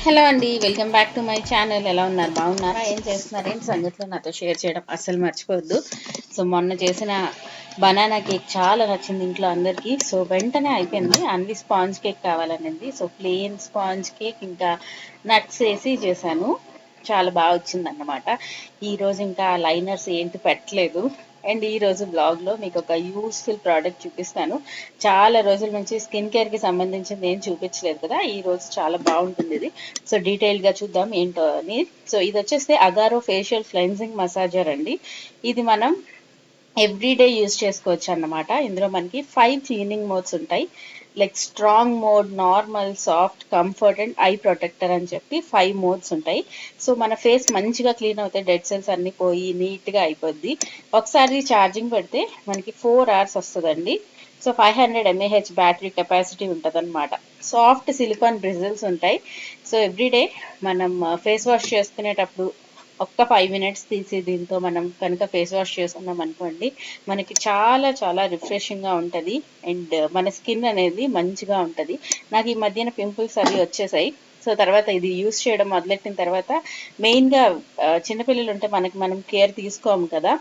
Hello అండి, welcome back to my channel. ఎలా ఉన్నారు? బాగున్నారా? ఏం చేస్తున్నారు? ఏంటి సంగతిలో నాతో షేర్ చేయడం అస్సలు మర్చిపోవద్దు. సో మొన్న చేసిన బనానా కేక్ చాలా నచ్చింది ఇంట్లో అందరికీ. సో వెంటనే అయిపోయింది. అన్ని స్పాంజ్ కేక్ కావాలనింది. సో ప్లెయిన్ స్పాంజ్ కేక్ ఇంకా నట్స్ వేసి చేశాను. చాలా బాగా వచ్చింది అన్నమాట. ఈరోజు ఇంకా లైనర్స్ ఏంటి పెట్టలేదు. అండ్ ఈ రోజు బ్లాగ్ లో మీకు ఒక యూస్ఫుల్ ప్రోడక్ట్ చూపిస్తాను. చాలా రోజుల నుంచి స్కిన్ కేర్ కి సంబంధించింది ఏం చూపించలేదు కదా, ఈ రోజు చాలా బాగుంటుంది ఇది. సో డీటెయిల్ గా చూద్దాం ఏంటో అని. సో ఇది వచ్చేస్తే అగారో ఫేషియల్ క్లెన్జింగ్ మసాజర్ అండి. ఇది మనం ఎవ్రీడే యూజ్ చేసుకోవచ్చు అన్నమాట. ఇందులో మనకి 5 క్లీనింగ్ మోడ్స్ ఉంటాయి. Like strong mode, normal, soft, comfort and I protector అని చెప్పి 5 మోడ్స్ ఉంటాయి. సో మన ఫేస్ మంచిగా క్లీన్ అవుతాయి, డెడ్ సెల్స్ అన్ని పోయి నీట్ గా అయిపోద్ది. ఒకసారి ఛార్జింగ్ పెడితే మనకి 4 hours వస్తుందండి. సో 500 mAh బ్యాటరీ కెపాసిటీ ఉంటుంది అనమాట. సాఫ్ట్ సిలికాన్ బ్రిజిల్స్ ఉంటాయి. సో ఎవ్రీడే మనం ఫేస్ వాష్ చేసుకునేటప్పుడు ఒక్క 5 minutes తీసి దీంతో మనం కనుక ఫేస్ వాష్ చేసుకున్నాం అనుకోండి, మనకి చాలా చాలా రిఫ్రెషింగ్ గా ఉంటది. అండ్ మన స్కిన్ అనేది మంచిగా ఉంటది. నాకు ఈ మధ్యన పింపుల్స్ అవి వచ్చేసాయి. సో తర్వాత ఇది యూస్ చేయడం మొదలెట్టిన తర్వాత మెయిన్ గా చిన్నపిల్లలు ఉంటే మనకి మనం కేర్ తీసుకోము కదా,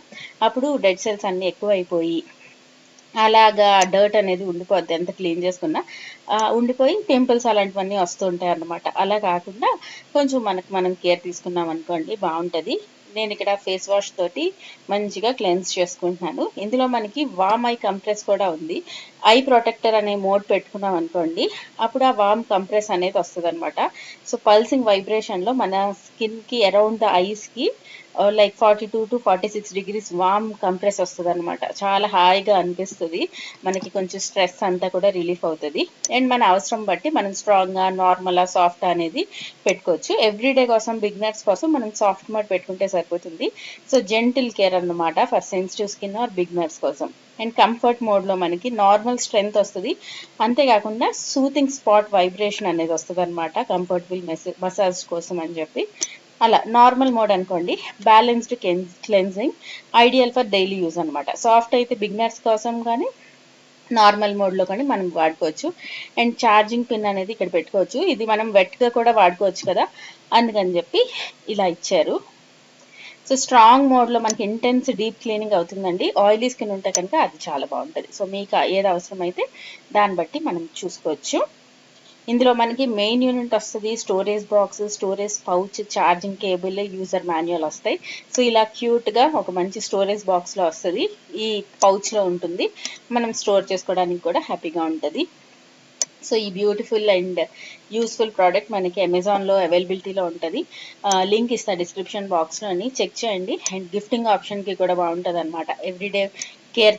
అప్పుడు డెడ్ సెల్స్ అన్ని ఎక్కువైపోయి అలాగా డర్ట్ అనేది ఉండిపోద్ది ఎంత క్లీన్ చేసుకున్నా. ఉండిపోయి పింపుల్స్ అలాంటివన్నీ వస్తూ ఉంటాయి అన్నమాట. అలా కాకుండా కొంచెం మనకు మనం కేర్ తీసుకున్నాం అనుకోండి, బాగుంటది. నేను ఇక్కడ ఫేస్ వాష్ తోటి మంచిగా క్లెన్స్ చేసుకుంటున్నాను. ఇందులో మనకి వామ్ ఐ కంప్రెస్ కూడా ఉంది. ఐ ప్రొటెక్టర్ అనే మోడ్ పెట్టుకున్నాం అనుకోండి, అప్పుడు ఆ వామ్ కంప్రెస్ అనేది వస్తుంది అనమాట. సో పల్సింగ్ వైబ్రేషన్ లో మన స్కిన్ కి అరౌండ్ ద ఐస్ కి like 42 to 46 degrees warm compress వస్తుంది అనమాట. చాలా హాయిగా అనిపిస్తుంది. మనకి కొంచెం స్ట్రెస్ అంతా కూడా రిలీఫ్ అవుతుంది. అండ్ మన అవసరం బట్టి మనం స్ట్రాంగ్ గా, నార్మల్, సాఫ్ట్ అనేది పెట్టుకోవచ్చు. ఎవ్రీడే కోసం, బిగినర్స్ కోసం మనం సాఫ్ట్ మోడ్ పెట్టుకుంటే సరిపోతుంది. సో జెంటిల్ కేర్ అన్నమాట for sensitive skin or beginners కోసం. అండ్ కంఫర్ట్ మోడ్ లో మనకి నార్మల్ స్ట్రెంగ్త్ వస్తుంది. అంతేకాకుండా సూతింగ్ స్పాట్ వైబ్రేషన్ అనేది వస్తుంది అనమాట, కంఫర్టబుల్ మసాజ్ కోసం అని చెప్పి. అలా నార్మల్ మోడ్ అనుకోండి, balanced cleansing, ideal for daily use అనమాట. సాఫ్ట్ అయితే బిగినర్స్ కోసం కానీ, నార్మల్ మోడ్ లో కానీ మనం వాడుకోవచ్చు. అండ్ ఛార్జింగ్ పిన్ అనేది ఇక్కడ పెట్టుకోవచ్చు. ఇది మనం వెట్ గా కూడా వాడుకోవచ్చు కదా, అందుకని చెప్పి ఇలా ఇచ్చారు. సో స్ట్రాంగ్ మోడ్ లో మనకి ఇంటెన్స్ డీప్ క్లీనింగ్ అవుతుందండి. ఆయిలీ స్కిన్ ఉంటే కనుక అది చాలా బాగుంటుంది. సో మీకు ఏది అవసరం అయితే దాన్ని బట్టి మనం చూసుకోవచ్చు. ఇందులో మనకి మెయిన్ యూనిట్ వస్తుంది, storage box, storage pouch, charging cable, user manual వస్తాయి. సో ఇలా క్యూట్ గా ఒక మంచి స్టోరేజ్ బాక్స్ లో వస్తుంది. ఈ పౌచ్ లో ఉంటుంది, మనం స్టోర్ చేసుకోవడానికి కూడా హ్యాపీగా ఉంటుంది. సో ఈ బ్యూటిఫుల్ అండ్ యూస్ఫుల్ ప్రోడక్ట్ మనకి అమెజాన్ లో అవైలబిలిటీలో ఉంటుంది. లింక్ ఇస్తా డిస్క్రిప్షన్ బాక్స్ లో అని చెక్ చేయండి. అండ్ గిఫ్టింగ్ ఆప్షన్ కి కూడా బాగుంటుంది అనమాట. ఎవ్రీడే కేర్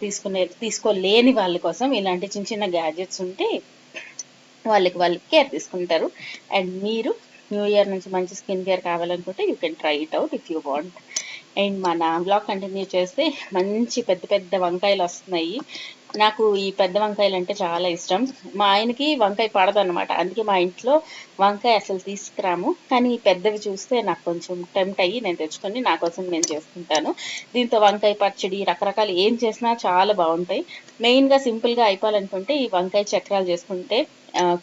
తీసుకోలేని వాళ్ళ కోసం ఇలాంటి చిన్న చిన్న గ్యాడ్జెట్స్ ఉంటే వాళ్ళు కేర్ తీసుకుంటారు. అండ్ మీరు న్యూ ఇయర్ నుంచి మంచి స్కిన్ కేర్ కావాలనుకుంటే you can try it out if you want. And మన బ్లాగ్ కంటిన్యూ చేస్తే మంచి పెద్ద పెద్ద వంకాయలు వస్తున్నాయి. నాకు ఈ పెద్ద వంకాయలు అంటే చాలా ఇష్టం. మా ఆయనకి వంకాయ పడదన్నమాట, అందుకే మా ఇంట్లో వంకాయ అసలు తీసుకురాము. కానీ ఈ పెద్దవి చూస్తే నాకు కొంచెం టెంప్ట్ అయ్యి నేను తెచ్చుకొని నా కోసం నేను చేసుకుంటాను. దీంతో వంకాయ పచ్చడి రకరకాలు ఏం చేసినా చాలా బాగుంటాయి. మెయిన్ గా సింపుల్ గా అయిపోవాలనుకుంటే ఈ వంకాయ చక్రాలు చేసుకుంటే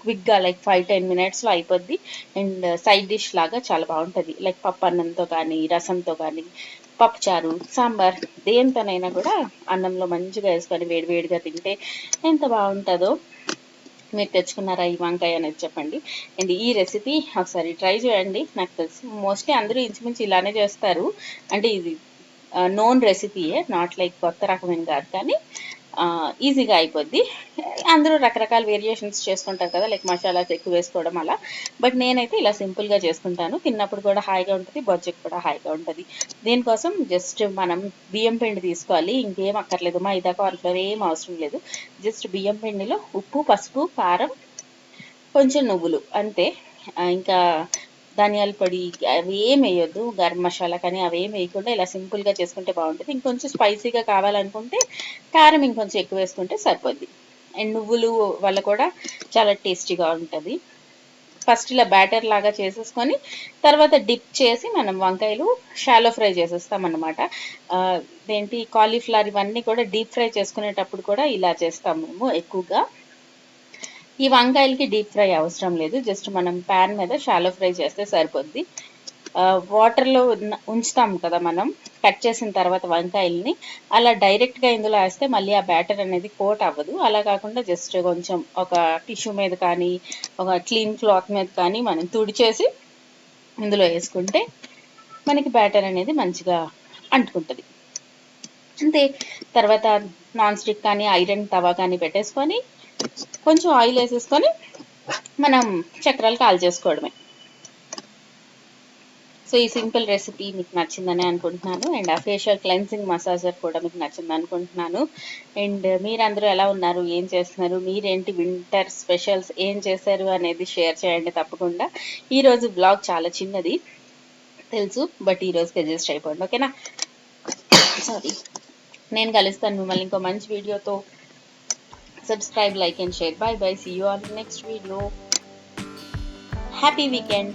క్విక్ గా లైక్ 5-10 minutes లో అయిపోద్ది. అండ్ సైడ్ డిష్ లాగా చాలా బాగుంటది. లైక్ పప్పు అన్నంతో కానీ, రసంతో కానీ, పప్పుచారు, సాంబార్, దేంతోనైనా కూడా అన్నంలో మంచిగా వేసుకొని వేడి వేడిగా తింటే ఎంత బాగుంటుందో. మీరు తెచ్చుకున్నారా ఈ వంకాయ అనేది చెప్పండి. అండ్ ఈ రెసిపీ ఒకసారి ట్రై చేయండి. నాకు తెలిసి మోస్ట్లీ అందరూ ఇంచుమించు ఇలానే చేస్తారు. అంటే ఇది నోన్ రెసిపీయే, నాట్ లైక్ కొత్త రకమైన కాదు, కానీ ఈజీగా అయిపోద్ది. అందరూ రకరకాల వేరియేషన్స్ చేసుకుంటారు కదా, లైక్ మసాలాస్ ఎక్కువ వేసుకోవడం అలా. బట్ నేనైతే ఇలా సింపుల్గా చేసుకుంటాను. తిన్నప్పుడు కూడా హాయిగా ఉంటుంది, బడ్జెట్ కూడా హాయిగా ఉంటుంది. దీనికోసం జస్ట్ మనం బియ్యం పిండి తీసుకోవాలి, ఇంకేం అక్కర్లేదు. మైదా, కార్న్ఫ్లవర్ ఏం అవసరం లేదు. జస్ట్ బియ్యం పిండిలో ఉప్పు, పసుపు, కారం, కొంచెం నువ్వులు అంతే. ఇంకా ధనియాల పొడి అవి ఏం వేయొద్దు, గరం మసాలా కానీ అవి ఏం వేయకుండా ఇలా సింపుల్గా చేసుకుంటే బాగుంటుంది. ఇంకొంచెం స్పైసీగా కావాలనుకుంటే కారం ఇంకొంచెం ఎక్కువ వేసుకుంటే సరిపోద్ది. అండ్ నువ్వులు వల్ల కూడా చాలా టేస్టీగా ఉంటుంది. ఫస్ట్ ఇలా బ్యాటర్ లాగా చేసేసుకొని తర్వాత డిప్ చేసి మనం వంకాయలు షాలో ఫ్రై చేసేస్తాం అన్నమాట. ఏంటి కాలీఫ్లవర్ ఇవన్నీ కూడా డీప్ ఫ్రై చేసుకునేటప్పుడు కూడా ఇలా చేస్తాం మేము ఎక్కువగా. ఈ వంకాయలకి డీప్ ఫ్రై అవసరం లేదు, జస్ట్ మనం ప్యాన్ మీద షాలో ఫ్రై చేస్తే సరిపోద్ది. వాటర్లో ఉంచుతాం కదా మనం కట్ చేసిన తర్వాత వంకాయల్ని, అలా డైరెక్ట్గా ఇందులో వేస్తే మళ్ళీ ఆ బ్యాటర్ అనేది కోట్ అవ్వదు. అలా కాకుండా జస్ట్ కొంచెం ఒక టిష్యూ మీద కానీ ఒక క్లీన్ క్లాత్ మీద కానీ మనం తుడిచేసి ఇందులో వేసుకుంటే మనకి బ్యాటర్ అనేది మంచిగా అంటుకుంటుంది. అంతే. తర్వాత నాన్ స్టిక్ కానీ ఐరన్ తవా కానీ పెట్టేసుకొని కొంచెం ఆయిల్ వేసేసుకొని మనం చక్రాలు కాల్చేసుకోవడమే. సో ఈ సింపుల్ రెసిపీ మీకు నచ్చిందని అనుకుంటున్నాను. అండ్ ఆ ఫేషియల్ క్లెన్సింగ్ మసాజర్ కూడా మీకు నచ్చింది అనుకుంటున్నాను. అండ్ మీరందరూ ఎలా ఉన్నారు, ఏం చేస్తున్నారు, మీరేంటి వింటర్ స్పెషల్స్ ఏం చేశారు అనేది షేర్ చేయండి తప్పకుండా. ఈరోజు బ్లాగ్ చాలా చిన్నది తెలుసు, బట్ ఈరోజుకి అడ్జస్ట్ అయిపోండి, ఓకేనా? సారీ. నేను కలుస్తాను మిమ్మల్ని ఇంకో మంచి వీడియోతో. Subscribe, like and share. Bye bye. See you on next video. Happy weekend.